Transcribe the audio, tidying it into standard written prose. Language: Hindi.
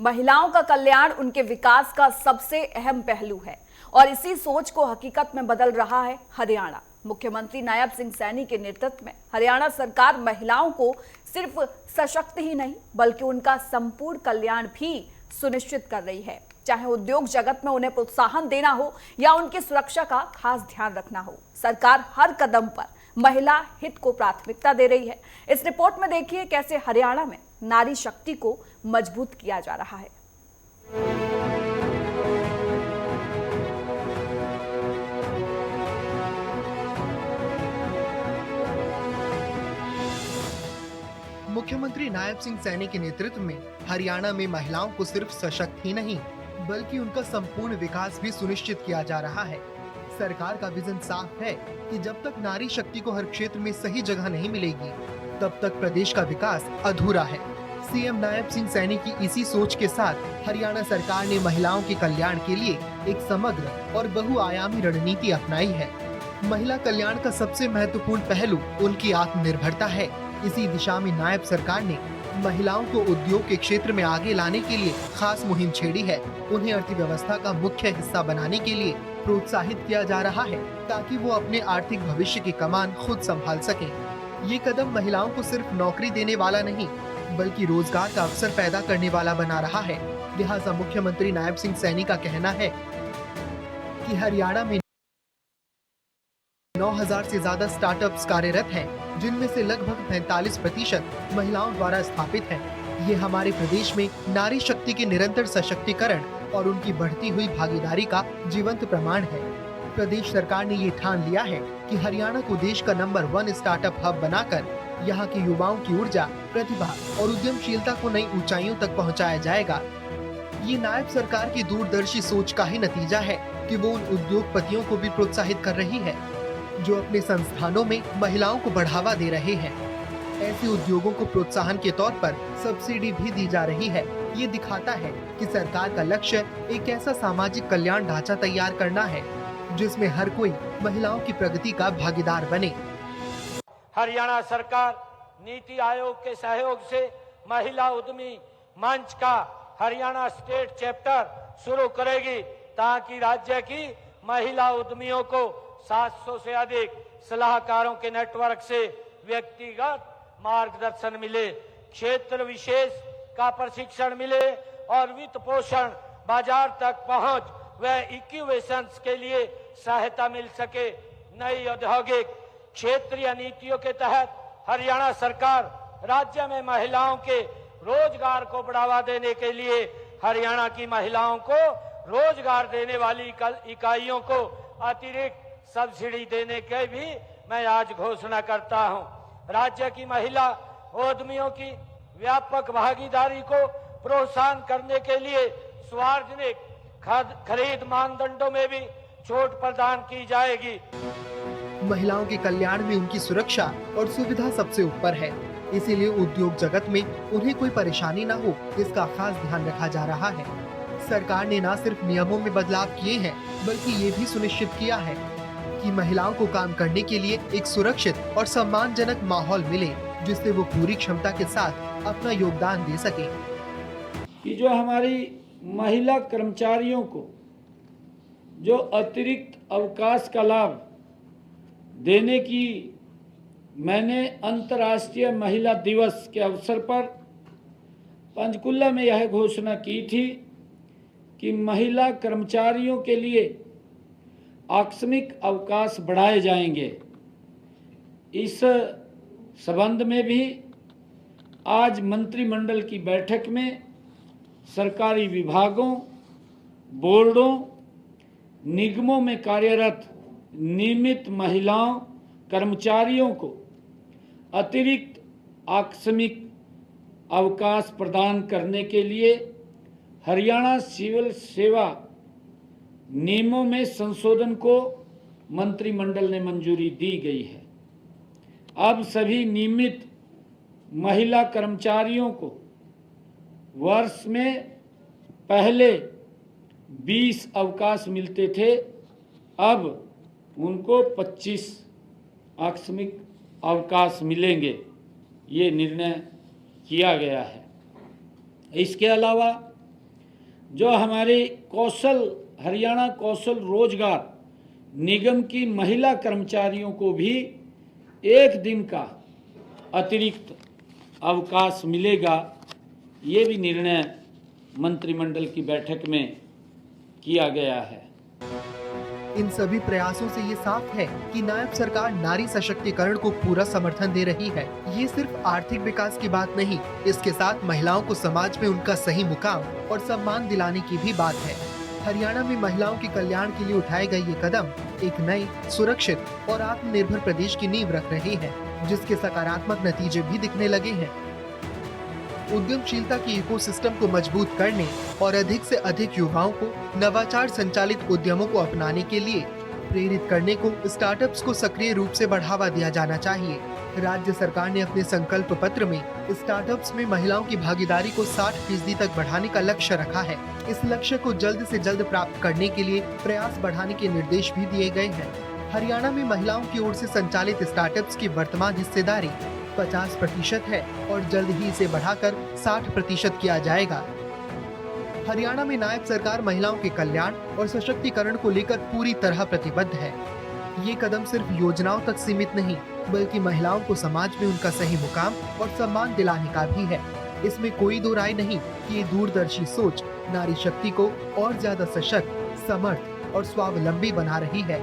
महिलाओं का कल्याण उनके विकास का सबसे अहम पहलू है और इसी सोच को हकीकत में बदल रहा है हरियाणा। मुख्यमंत्री नायब सिंह सैनी के नेतृत्व में हरियाणा सरकार महिलाओं को सिर्फ सशक्त ही नहीं बल्कि उनका संपूर्ण कल्याण भी सुनिश्चित कर रही है। चाहे उद्योग जगत में उन्हें प्रोत्साहन देना हो या उनकी सुरक्षा का खास ध्यान रखना हो, सरकार हर कदम पर महिला हित को प्राथमिकता दे रही है। इस रिपोर्ट में देखिए कैसे हरियाणा में नारी शक्ति को मजबूत किया जा रहा है। मुख्यमंत्री नायब सिंह सैनी के नेतृत्व में हरियाणा में महिलाओं को सिर्फ सशक्त ही नहीं बल्कि उनका संपूर्ण विकास भी सुनिश्चित किया जा रहा है। सरकार का विजन साफ है कि जब तक नारी शक्ति को हर क्षेत्र में सही जगह नहीं मिलेगी तब तक प्रदेश का विकास अधूरा है। सीएम नायब सिंह सैनी की इसी सोच के साथ हरियाणा सरकार ने महिलाओं के कल्याण के लिए एक समग्र और बहुआयामी रणनीति अपनाई है। महिला कल्याण का सबसे महत्वपूर्ण पहलू उनकी आत्मनिर्भरता है। इसी दिशा में नायब सरकार ने महिलाओं को उद्योग के क्षेत्र में आगे लाने के लिए खास मुहिम छेड़ी है। उन्हें अर्थव्यवस्था का मुख्य हिस्सा बनाने के लिए प्रोत्साहित किया जा रहा है ताकि वो अपने आर्थिक भविष्य की कमान खुद संभाल सकें। ये कदम महिलाओं को सिर्फ नौकरी देने वाला नहीं बल्कि रोजगार का अवसर पैदा करने वाला बना रहा है। लिहाजा मुख्यमंत्री नायब सिंह सैनी का कहना है कि हरियाणा में 9,000 से ज्यादा स्टार्टअप्स कार्यरत हैं, जिनमें से लगभग 45% महिलाओं द्वारा स्थापित हैं। ये हमारे प्रदेश में नारी शक्ति के निरंतर सशक्तिकरण और उनकी बढ़ती हुई भागीदारी का जीवंत प्रमाण है। प्रदेश सरकार ने ये ठान लिया है कि हरियाणा को देश का नंबर 1 स्टार्टअप हब बनाकर यहाँ के युवाओं की ऊर्जा, प्रतिभा और उद्यमशीलता को नई ऊंचाइयों तक पहुँचाया जाएगा। ये नायब सरकार की दूरदर्शी सोच का ही नतीजा है कि वो उन उद्योगपतियों को भी प्रोत्साहित कर रही है जो अपने संस्थानों में महिलाओं को बढ़ावा दे रहे हैं। ऐसे उद्योगों को प्रोत्साहन के तौर पर सब्सिडी भी दी जा रही है। ये दिखाता है कि सरकार का लक्ष्य एक ऐसा सामाजिक कल्याण ढांचा तैयार करना है जिसमें हर कोई महिलाओं की प्रगति का भागीदार बने। हरियाणा सरकार नीति आयोग के सहयोग से महिला उद्यमी मंच का हरियाणा स्टेट चैप्टर शुरू करेगी ताकि राज्य की महिला उद्यमियों को 700 से अधिक सलाहकारों के नेटवर्क से व्यक्तिगत मार्गदर्शन मिले, क्षेत्र विशेष का प्रशिक्षण मिले और वित्त पोषण, बाजार तक पहुंच व इक्यूवेशन के लिए सहायता मिल सके। नई औद्योगिक क्षेत्रीय नीतियों के तहत हरियाणा सरकार राज्य में महिलाओं के रोजगार को बढ़ावा देने के लिए हरियाणा की महिलाओं को रोजगार देने वाली इकाइयों को अतिरिक्त सब्सिडी देने के भी मैं आज घोषणा करता हूं। राज्य की महिला उद्यमियों की व्यापक भागीदारी को प्रोत्साहन करने के लिए सार्वजनिक खरीद मानदंडों में भी छूट प्रदान की जाएगी। महिलाओं के कल्याण में उनकी सुरक्षा और सुविधा सबसे ऊपर है, इसीलिए उद्योग जगत में उन्हें कोई परेशानी न हो, इसका खास ध्यान रखा जा रहा है। सरकार ने न सिर्फ नियमों में बदलाव किए हैं बल्कि ये भी सुनिश्चित किया है कि महिलाओं को काम करने के लिए एक सुरक्षित और सम्मानजनक माहौल मिले जिससे वो पूरी क्षमता के साथ अपना योगदान दे सके। कि जो हमारी महिला कर्मचारियों को जो अतिरिक्त अवकाश का लाभ देने की मैंने अंतर्राष्ट्रीय महिला दिवस के अवसर पर पंचकुला में यह घोषणा की थी कि महिला कर्मचारियों के लिए आकस्मिक अवकाश बढ़ाए जाएंगे। इस संबंध में भी आज मंत्रिमंडल की बैठक में सरकारी विभागों, बोर्डों, निगमों में कार्यरत नियमित महिलाओं कर्मचारियों को अतिरिक्त आकस्मिक अवकाश प्रदान करने के लिए हरियाणा सिविल सेवा नियमों में संशोधन को मंत्रिमंडल ने मंजूरी दी गई है। अब सभी नियमित महिला कर्मचारियों को वर्ष में पहले 20 अवकाश मिलते थे, अब उनको 25 आकस्मिक अवकाश मिलेंगे, ये निर्णय किया गया है। इसके अलावा जो हमारे हरियाणा कौशल रोजगार निगम की महिला कर्मचारियों को भी 1 दिन का अतिरिक्त अवकाश मिलेगा, ये भी निर्णय मंत्रिमंडल की बैठक में किया गया है। इन सभी प्रयासों से ये साफ है कि नायब सरकार नारी सशक्तिकरण को पूरा समर्थन दे रही है। ये सिर्फ आर्थिक विकास की बात नहीं, इसके साथ महिलाओं को समाज में उनका सही मुकाम और सम्मान दिलाने की भी बात है। हरियाणा में महिलाओं के कल्याण के लिए उठाए गए ये कदम एक नए, सुरक्षित और आत्मनिर्भर प्रदेश की नींव रख रहे हैं, जिसके सकारात्मक नतीजे भी दिखने लगे हैं। उद्यमशीलता के इकोसिस्टम को मजबूत करने और अधिक से अधिक युवाओं को नवाचार संचालित उद्यमों को अपनाने के लिए प्रेरित करने को स्टार्टअप्स को सक्रिय रूप से बढ़ावा दिया जाना चाहिए। राज्य सरकार ने अपने संकल्प पत्र में स्टार्टअप्स में महिलाओं की भागीदारी को 60% तक बढ़ाने का लक्ष्य रखा है। इस लक्ष्य को जल्द से जल्द प्राप्त करने के लिए प्रयास बढ़ाने के निर्देश भी दिए गए हैं। हरियाणा में महिलाओं की ओर से संचालित स्टार्टअप्स की वर्तमान हिस्सेदारी 50% है और जल्द ही इसे बढ़ाकर 60% किया जाएगा। हरियाणा में नायब सरकार महिलाओं के कल्याण और सशक्तिकरण को लेकर पूरी तरह प्रतिबद्ध है। ये कदम सिर्फ योजनाओं तक सीमित नहीं, बल्कि महिलाओं को समाज में उनका सही मुकाम और सम्मान दिलाने का भी है। इसमें कोई दो राय नहीं कि ये दूरदर्शी सोच नारी शक्ति को और ज्यादा सशक्त, समर्थ और स्वावलंबी बना रही है।